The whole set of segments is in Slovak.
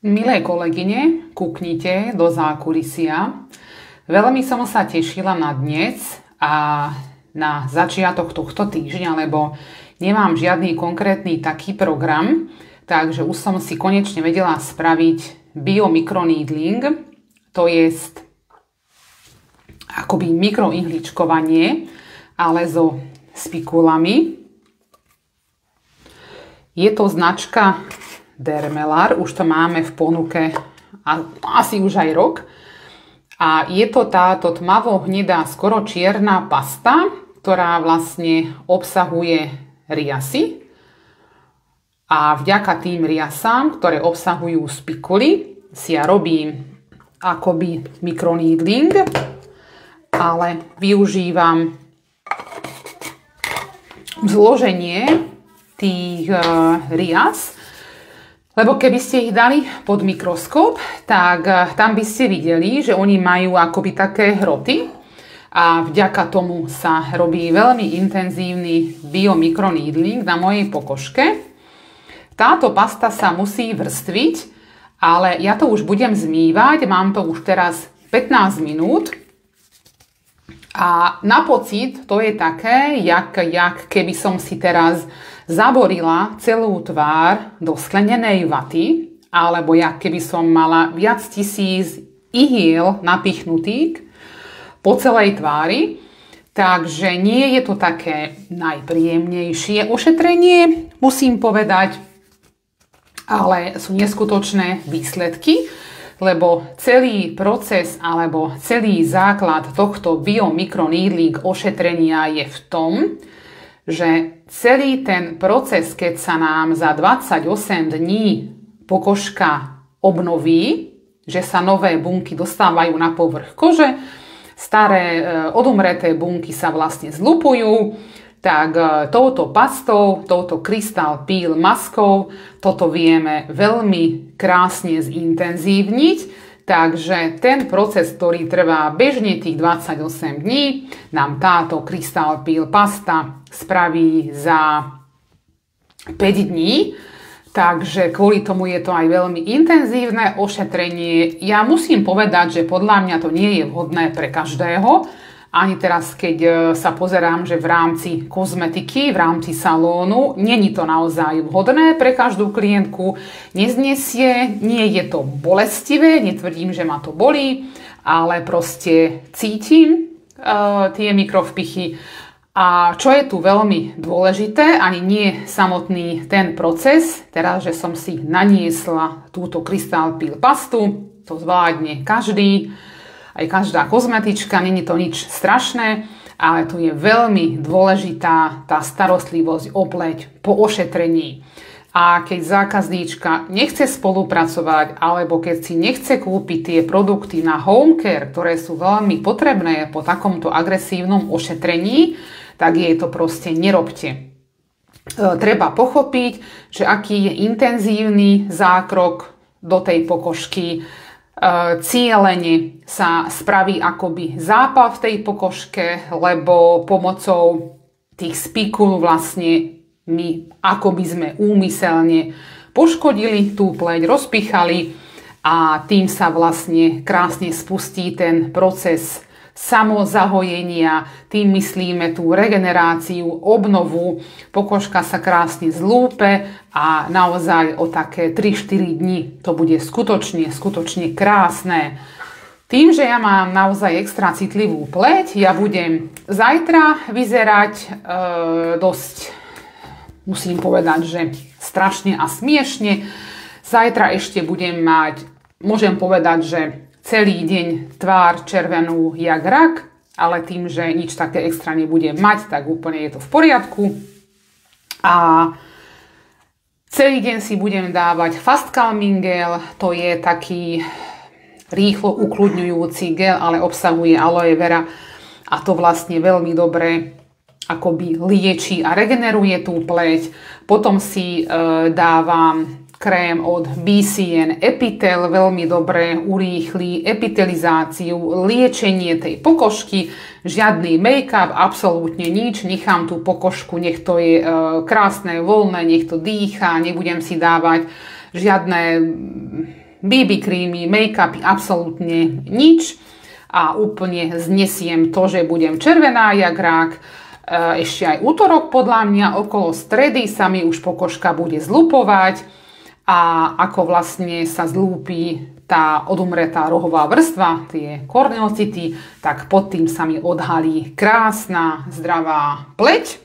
Milé kolegyne, kúknite do zákulisia. Veľmi som sa tešila na dnes a na začiatok tohto týždňa, lebo nemám žiadny konkrétny taký program, takže už som si konečne vedela spraviť biomikroneedling, to jest akoby mikroihličkovanie, ale so spikulami. Je to značka Dermelar, už to máme v ponuke asi už aj rok. A je to táto tmavo-hnedá, skoro čierna pasta, ktorá vlastne obsahuje riasy. A vďaka tým riasám, ktoré obsahujú spikuly, si ja robím akoby mikroneedling, ale využívam zloženie tých rias. Lebo keby ste ich dali pod mikroskop, tak tam by ste videli, že oni majú akoby také hroty a vďaka tomu sa robí veľmi intenzívny biomikroneedling na mojej pokožke. Táto pasta sa musí vrstviť, ale ja to už budem zmývať, mám to už teraz 15 minút a na pocit to je také, jak keby som si teraz zaborila celú tvár do sklenenej vaty, alebo jak keby som mala viac tisíc ihiel napichnutých po celej tvári. Takže nie je to také najpríjemnejšie ošetrenie, musím povedať, ale sú neskutočné výsledky, lebo celý proces alebo celý základ tohto biomikroneedling ošetrenia je v tom, že celý ten proces, keď sa nám za 28 dní pokožka obnoví, že sa nové bunky dostávajú na povrch kože, staré odumreté bunky sa vlastne zlupujú, tak touto pastou, touto Crystal Peel maskou toto vieme veľmi krásne zintenzívniť. Takže ten proces, ktorý trvá bežne tých 28 dní, nám táto Crystal Peel pasta spraví za 5 dní. Takže kvôli tomu je to aj veľmi intenzívne ošetrenie. Ja musím povedať, že podľa mňa to nie je vhodné pre každého. Ani teraz, keď sa pozerám, že v rámci kozmetiky, v rámci salónu, není to naozaj vhodné pre každú klientku. Neznesie, nie je to bolestivé, netvrdím, že ma to bolí, ale proste cítim tie mikrovpichy. A čo je tu veľmi dôležité, ani nie samotný ten proces, teraz, že som si naniesla túto Crystal Peel pastu, to zvládne každý, aj každá kozmetička, není to nič strašné, ale tu je veľmi dôležitá tá starostlivosť o pleť po ošetrení. A keď zákazníčka nechce spolupracovať, alebo keď si nechce kúpiť tie produkty na home care, ktoré sú veľmi potrebné po takomto agresívnom ošetrení, tak jej to proste nerobte. Treba pochopiť, že aký je intenzívny zákrok do tej pokožky, cielene sa spraví akoby zápal v tej pokožke, lebo pomocou tých spikul vlastne my akoby sme úmyselne poškodili tú pleť, rozpichali a tým sa vlastne krásne spustí ten proces samozahojenia, tým myslíme tú regeneráciu, obnovu, pokožka sa krásne zlúpe a naozaj o také 3-4 dni to bude skutočne krásne. Tým, že ja mám naozaj extra citlivú pleť, ja budem zajtra vyzerať dosť, musím povedať, že strašne a smiešne. Zajtra ešte budem mať, môžem povedať, že celý deň tvár červenú jak rak, ale tým, že nič také extra nebudem mať, tak úplne je to v poriadku. A celý deň si budem dávať Fast Calming Gel, to je taký rýchlo ukludňujúci gel, ale obsahuje aloe vera a to vlastne veľmi dobre akoby lieči a regeneruje tú pleť. Potom si dávam krém od BCN Epitel, veľmi dobre urýchli epitelizáciu, liečenie tej pokožky, žiadny make-up, absolútne nič, nechám tú pokožku, nech to je krásne, voľné, nech to dýcha, nebudem si dávať žiadne BB krémy, make-upy, absolútne nič. A úplne znesiem to, že budem červená jak rák. Ešte aj útorok podľa mňa, okolo stredy sa mi už pokožka bude zlupovať a ako vlastne sa zlúpi tá odumretá rohová vrstva, tie korneocity, tak pod tým sa mi odhalí krásna, zdravá pleť.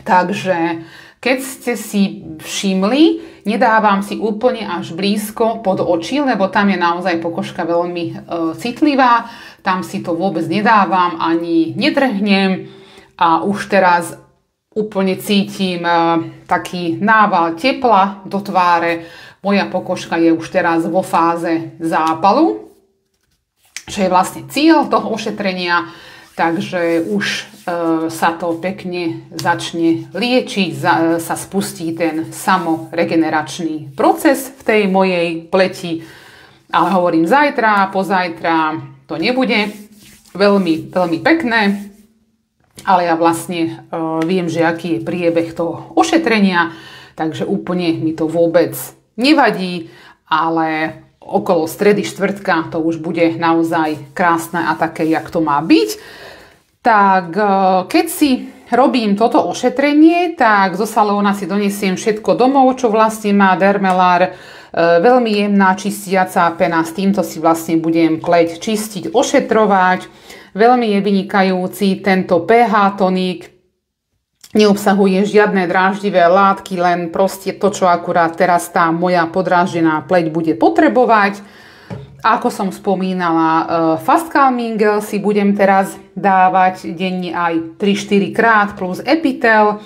Takže keď ste si všimli, nedávam si úplne až blízko pod oči, lebo tam je naozaj pokožka veľmi citlivá. Tam si to vôbec nedávam, ani nedrhnem. A už teraz úplne cítim taký nával tepla do tváre. Moja pokožka je už teraz vo fáze zápalu, čo je vlastne cieľ toho ošetrenia. Takže už sa to pekne začne liečiť, sa spustí ten samoregeneračný proces v tej mojej pleti. Ale hovorím zajtra, pozajtra to nebude veľmi, veľmi pekné. Ale ja vlastne viem, že aký je priebeh toho ošetrenia, takže úplne mi to vôbec nevadí, ale okolo stredy štvrtka to už bude naozaj krásne a také, jak to má byť. Tak keď si robím toto ošetrenie, tak zo salóna si donesiem všetko domov, čo vlastne má Dermelár. Veľmi jemná čistiaca pena, s týmto si vlastne budem pleť čistiť, ošetrovať. Veľmi je vynikajúci tento pH tonik. Neobsahuje žiadne dráždivé látky, len proste to, čo akurát teraz tá moja podráždená pleť bude potrebovať. Ako som spomínala, Fast Calming si budem teraz dávať denne aj 3-4 krát plus Epitel.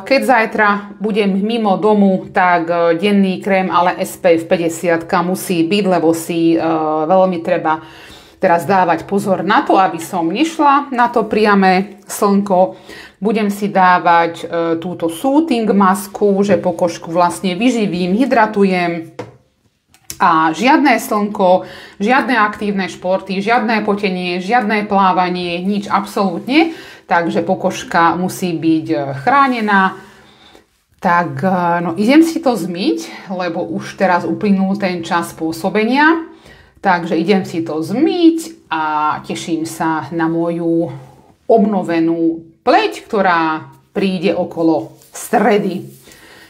Keď zajtra budem mimo domu, tak denný krém, ale SPF 50 musí byť, lebo si veľmi treba teraz dávať pozor na to, aby som nešla na to priame slnko. Budem si dávať túto soothing masku, že pokožku vlastne vyživím, hydratujem. A žiadne slnko, žiadne aktívne športy, žiadne potenie, žiadne plávanie, nič absolútne. Takže pokožka musí byť chránená. Tak no, idem si to zmyť, lebo už teraz uplynul ten čas pôsobenia. Takže idem si to zmyť a teším sa na moju obnovenú pleť, ktorá príde okolo stredy.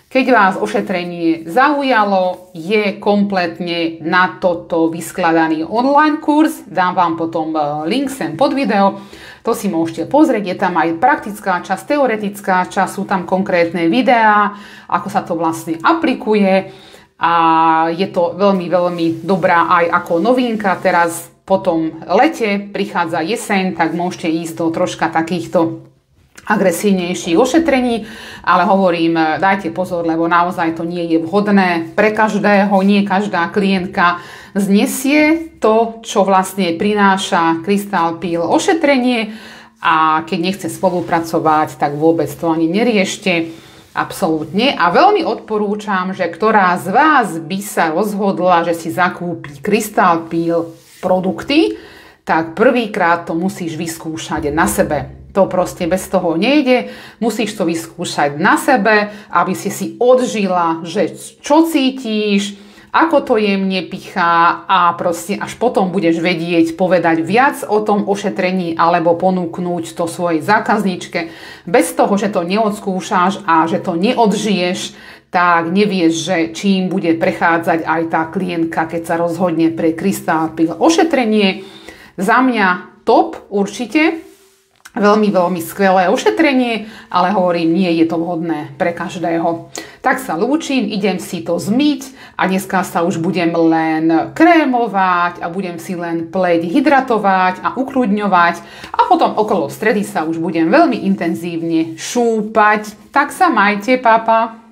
Keď vás ošetrenie zaujalo, je kompletne na toto vyskladaný online kurz. Dám vám potom link sem pod video. To si môžete pozrieť. Je tam aj praktická časť, teoretická časť. Sú tam konkrétne videá, ako sa to vlastne aplikuje. A je to veľmi, veľmi dobrá aj ako novinka. Teraz po tom lete prichádza jeseň, tak môžete ísť do troška takýchto agresívnejších ošetrení, ale hovorím, dajte pozor, lebo naozaj to nie je vhodné pre každého, nie každá klientka znesie to, čo vlastne prináša Crystal Peel ošetrenie a keď nechce spolupracovať, tak vôbec to ani neriešte, absolútne. A veľmi odporúčam, že ktorá z vás by sa rozhodla, že si zakúpi Crystal Peel produkty, tak prvýkrát to musíš vyskúšať na sebe. To proste bez toho nejde, musíš to vyskúšať na sebe, aby si odžila, že čo cítiš, ako to jemne pichá a proste až potom budeš vedieť povedať viac o tom ošetrení alebo ponúknuť to svojej zákazničke. Bez toho, že to neodskúšaš a že to neodžiješ, tak nevieš, že čím bude prechádzať aj tá klientka, keď sa rozhodne pre Crystal Peel ošetrenie. Za mňa top určite. Veľmi, veľmi skvelé ošetrenie, ale hovorím, nie je to vhodné pre každého. Tak sa lúčim, idem si to zmyť a dneska sa už budem len krémovať a budem si len pleť hydratovať a ukľudňovať a potom okolo stredy sa už budem veľmi intenzívne šúpať. Tak sa majte, papa.